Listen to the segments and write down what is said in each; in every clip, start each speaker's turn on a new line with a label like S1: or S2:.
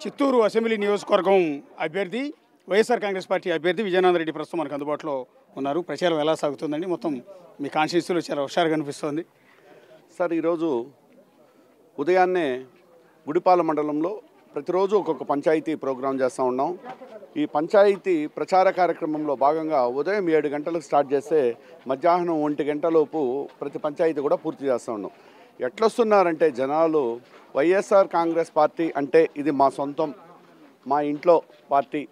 S1: Chittoor assembly నియోజకవర్గం అభ్యర్థి YSR Congress party అభ్యర్థి విజయనాథ్ రెడ్డి ప్రస్తుతం మనకు అందుబాటులో ఉన్నారు. ప్రచారం ఎలా సాగుతుందండి? మొత్తం మీ కాన్స్టిట్యూన్సీలో చాలా హుషారుగా కనిపిస్తుంది.
S2: సార్, ఈరోజు ఉదయాన్నే గుడిపాల మండలంలో ప్రతిరోజు ఒక్కొక్క పంచాయతీ ప్రోగ్రాం చేస్తూ ఉన్నాం. ఈ పంచాయతీ ప్రచార కార్యక్రమంలో భాగంగా ఉదయం 7 గంటలకు స్టార్ట్ చేస్తే మధ్యాహ్నం 1 గంటలోపు ప్రతి పంచాయతీ కూడా పూర్తి చేస్తూ ఉన్నాం. ఎట్లొస్తున్నారంటే జనాలు, వైఎస్ఆర్ కాంగ్రెస్ పార్టీ అంటే ఇది మా సొంతం, మా ఇంట్లో పార్టీ,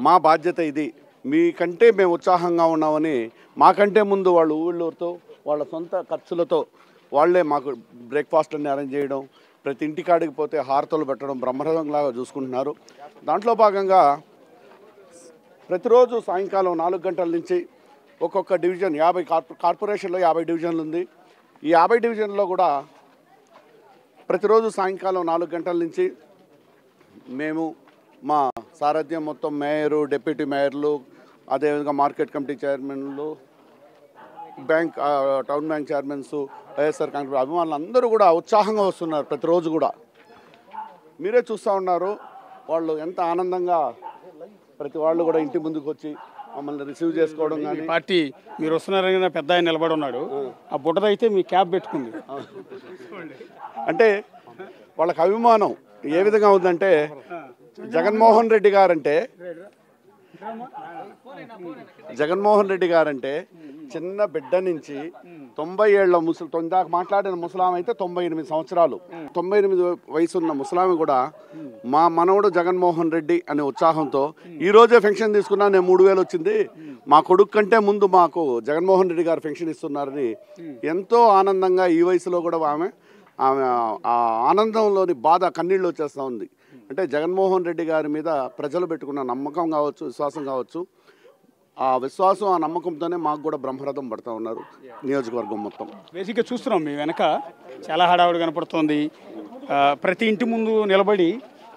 S2: మా బాధ్యత ఇది, మీకంటే మేము ఉత్సాహంగా ఉన్నామని మాకంటే ముందు వాళ్ళు ఊళ్ళూరుతో వాళ్ళ సొంత ఖర్చులతో వాళ్ళే మాకు బ్రేక్ఫాస్ట్లన్నీ అరేంజ్ చేయడం, ప్రతి ఇంటికాడికి పోతే హారతలు పెట్టడం బ్రహ్మరథంలాగా చూసుకుంటున్నారు. దాంట్లో భాగంగా ప్రతిరోజు సాయంకాలం 4 గంటల నుంచి ఒక్కొక్క డివిజన్ 50 కార్పొరేషన్లో 50 డివిజన్లు ఉంది. ఈ 50 డివిజన్లో కూడా ప్రతిరోజు సాయంకాలం 4 గంటల నుంచి మేము మా సారథ్యం మొత్తం మేయరు, డిప్యూటీ మేయర్లు, అదేవిధంగా మార్కెట్ కమిటీ చైర్మన్లు, bank town bank chairmans, YSR Congress అభిమానులు అందరూ కూడా ఉత్సాహంగా వస్తున్నారు. ప్రతిరోజు కూడా మీరే చూస్తూ ఉన్నారు, వాళ్ళు ఎంత ఆనందంగా ప్రతి వాళ్ళు కూడా ఇంటి ముందుకు వచ్చి మమ్మల్ని రిసీవ్ చేసుకోవడం. కానీ
S1: పార్టీ మీరు వస్తున్నారని పెద్ద ఆయన నిలబడి ఉన్నాడు, ఆ బుట్టదైతే మీ క్యాప్ పెట్టుకుంది.
S2: అంటే వాళ్ళకి అభిమానం ఏ విధంగా ఉందంటే, జగన్మోహన్ రెడ్డి గారంటే చిన్న బిడ్డ నుంచి 90 ఏళ్ల దాకా మాట్లాడిన ముసలామె అయితే 98 సంవత్సరాలు, 98 వయసున్న ముసలామె కూడా మా మనవడు జగన్మోహన్ రెడ్డి అనే ఉత్సాహంతో ఈరోజే పెన్షన్ తీసుకున్నా, నేను 3000 వచ్చింది, మా కొడుకు కంటే ముందు మాకు జగన్మోహన్ రెడ్డి గారు పెన్షన్ ఇస్తున్నారని ఎంతో ఆనందంగా ఈ వయసులో కూడా ఆమె ఆ ఆనందంలోని బాధ కన్నీళ్ళు వచ్చేస్తూ ఉంది. అంటే జగన్మోహన్ రెడ్డి గారి మీద ప్రజలు పెట్టుకున్న నమ్మకం కావచ్చు, విశ్వాసం కావచ్చు, ఆ విశ్వాసం ఆ నమ్మకంతోనే మాకు కూడా బ్రహ్మరథం పడుతూ ఉన్నారు నియోజకవర్గం మొత్తం.
S1: బేసిక్గా చూస్తున్నాం మీ వెనక చాలా హడావుడి కనపడుతోంది. ప్రతి ఇంటి ముందు నిలబడి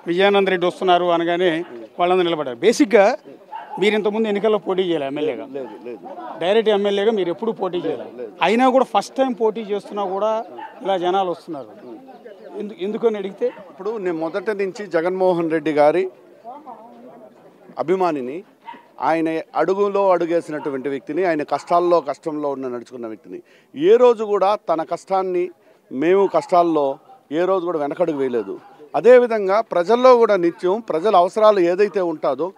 S1: విజయానంద రెడ్డి వస్తున్నారు అనగానే వాళ్ళందరూ నిలబడ్డారు. బేసిక్గా మీరు ఇంతకుముందు ఎన్నికల్లో పోటీ చేయాలి, ఎమ్మెల్యేగా డైరెక్ట్ ఎమ్మెల్యేగా మీరు ఎప్పుడు పోటీ చేయాలి, అయినా కూడా ఫస్ట్ టైం పోటీ చేస్తున్నా కూడా ఇలా జనాలు వస్తున్నారు. ఎందుకని అడిగితే,
S2: ఇప్పుడు నేను మొదటి నుంచి జగన్మోహన్ రెడ్డి గారి అభిమానిని, ఆయన అడుగులో అడుగేసినటువంటి వ్యక్తిని, ఆయన కష్టంలో నడుచుకున్న వ్యక్తిని, ఏ రోజు కూడా తన కష్టాన్ని, మేము కష్టాల్లో ఏ రోజు కూడా వెనకడుగు వేయలేదు. అదేవిధంగా ప్రజల్లో కూడా నిత్యం ప్రజల అవసరాలు ఏదైతే ఉంటుందో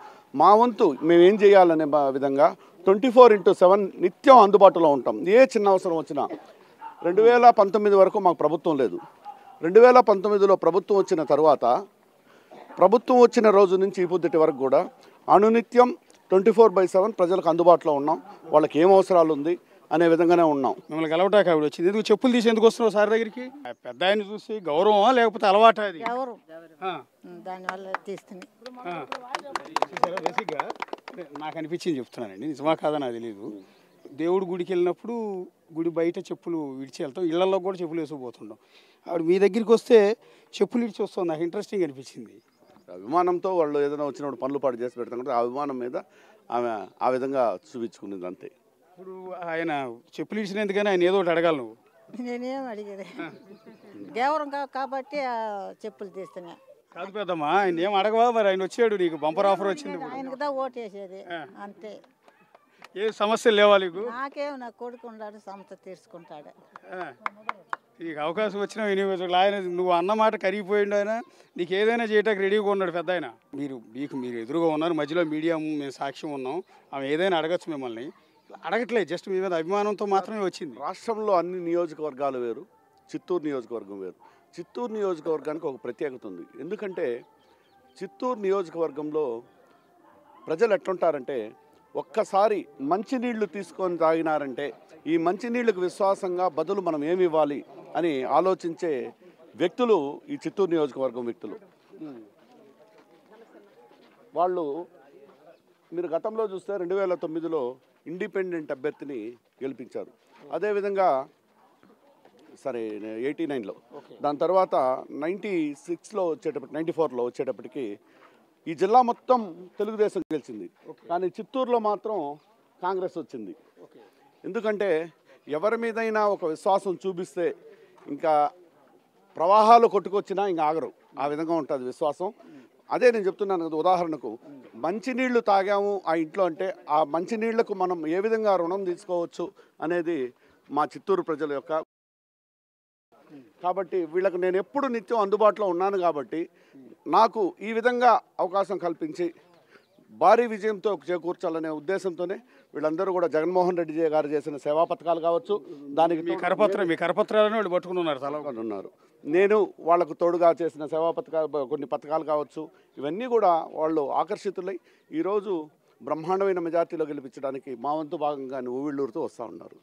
S2: మా వంతు మేమేం చేయాలనే విధంగా 24/7 నిత్యం అందుబాటులో ఉంటాం. ఏ చిన్న అవసరం వచ్చినా. 2019 వరకు మాకు ప్రభుత్వం లేదు. 2019లో ప్రభుత్వం వచ్చిన తర్వాత, ప్రభుత్వం వచ్చిన రోజు నుంచి ఈ పొద్దుటి వరకు కూడా అనునిత్యం 24/7 ప్రజలకు అందుబాటులో ఉన్నాం. వాళ్ళకి ఏం అవసరాలు ఉంది అనే విధంగానే ఉన్నాం.
S1: మిమ్మల్ని కలవటాక ఆవిడ వచ్చింది. ఎందుకు చెప్పులు తీసి ఎందుకు వస్తున్నావు సార్ దగ్గరికి? పెద్ద ఆయన చూసి గౌరవమా లేకపోతే అలవాటు? అది
S3: దానివల్ల తీస్తుంది.
S1: బేసిక్గా నాకు అనిపించింది చెప్తున్నానండి, నిజమా కాదా నాకు తెలియదు. దేవుడు గుడికి వెళ్ళినప్పుడు గుడి బయట చెప్పులు విడిచి వెళ్తాం, ఇళ్లలో కూడా చెప్పులు వేసుకుపోతుంటాం. ఆవిడ మీ దగ్గరికి వస్తే చెప్పులు విడిచి వస్తుంది. నాకు ఇంట్రెస్టింగ్ అనిపించింది.
S2: అభిమానంతో వాళ్ళు ఏదైనా వచ్చినప్పుడు పనులు పాటు చేసి పెడతాం కదా, ఆ అభిమానం మీద ఆమె ఆ విధంగా చూపించుకునేది అంతే.
S1: ఇప్పుడు ఆయన చెప్పులు ఇచ్చినందుకని ఆయన ఏదో ఒకటి అడగాలి. నువ్వు?
S3: నేనేం అడిగేది గౌరవం కాబట్టి చెప్పులు తీస్తున్నా.
S1: కాదు పెద్దమ్మా, ఆయన ఏం అడగవా? మరి ఆయన వచ్చాడు, నీకు బంపర్ ఆఫర్ వచ్చింది,
S3: ఆయనకుదా ఓటు వేసేది అంతే.
S1: ఏ సమస్యలు లేవా నీకు?
S3: నాకేం, నా కొడుకు ఉన్నాడు, సమస్య తీర్చుకుంటాడు.
S1: నీకు అవకాశం వచ్చినా వినియోగించు. ఆయన నువ్వు అన్నమాట కరిగిపోయిండు, ఆయన నీకు ఏదైనా చేయటానికి రెడీగా ఉన్నాడు పెద్ద ఆయన. మీరు ఎదురుగా ఉన్నారు, మధ్యలో మీడియా మేము సాక్ష్యం ఉన్నాం. ఆమె ఏదైనా అడగచ్చు, మిమ్మల్ని అడగట్లేదు, జస్ట్ మీ మీద అభిమానంతో మాత్రమే వచ్చింది.
S2: రాష్ట్రంలో అన్ని నియోజకవర్గాలు వేరు, చిత్తూరు నియోజకవర్గం వేరు. చిత్తూరు నియోజకవర్గానికి ఒక ప్రత్యేకత ఉంది. ఎందుకంటే చిత్తూరు నియోజకవర్గంలో ప్రజలు ఎట్లుంటారంటే, ఒక్కసారి మంచినీళ్లు తీసుకొని తాగినారంటే ఈ మంచినీళ్ళకు విశ్వాసంగా బదులు మనం ఏమి ఇవ్వాలి అని ఆలోచించే వ్యక్తులు ఈ చిత్తూరు నియోజకవర్గం వ్యక్తులు. వాళ్ళు మీరు గతంలో చూస్తే 2009లో ఇండిపెండెంట్ అభ్యర్థిని గెలిపించారు. అదేవిధంగా 89లో, దాని తర్వాత 96లో వచ్చేటప్పటికి, 94లో వచ్చేటప్పటికి ఈ జిల్లా మొత్తం తెలుగుదేశం గెలిచింది. కానీ చిత్తూరులో మాత్రం కాంగ్రెస్ వచ్చింది. ఎందుకంటే ఎవరి మీదైనా ఒక విశ్వాసం చూపిస్తే ఇంకా ప్రవాహాలు కొట్టుకొచ్చినా ఇంకా ఆగరు, ఆ విధంగా ఉంటుంది విశ్వాసం. అదే నేను చెప్తున్నాను కదా, ఉదాహరణకు మంచినీళ్లు తాగాము ఆ ఇంట్లో అంటే ఆ మంచినీళ్లకు మనం ఏ విధంగా రుణం తీసుకోవచ్చు అనేది మా చిత్తూరు ప్రజల యొక్క. కాబట్టి వీళ్ళకు నేను ఎప్పుడు నిత్యం అందుబాటులో ఉన్నాను కాబట్టి నాకు ఈ విధంగా అవకాశం కల్పించి భారీ విజయంతో చేకూర్చాలనే ఉద్దేశంతోనే వీళ్ళందరూ కూడా జగన్మోహన్ రెడ్డి గారు చేసిన సేవా పథకాలు కావచ్చు, దానికి
S1: మీ కరపత్రాలను వాళ్ళు పట్టుకున్నారు తల
S2: ఉన్నారు. నేను వాళ్లకు తోడుగా చేసిన సేవా పథకాలు, కొన్ని పథకాలు కావచ్చు, ఇవన్నీ కూడా వాళ్ళు ఆకర్షితులై ఈరోజు బ్రహ్మాండమైన మెజార్టీలో గెలిపించడానికి మా వంతు భాగంగా ఊవిళ్ళూరుతూ వస్తూ ఉన్నారు.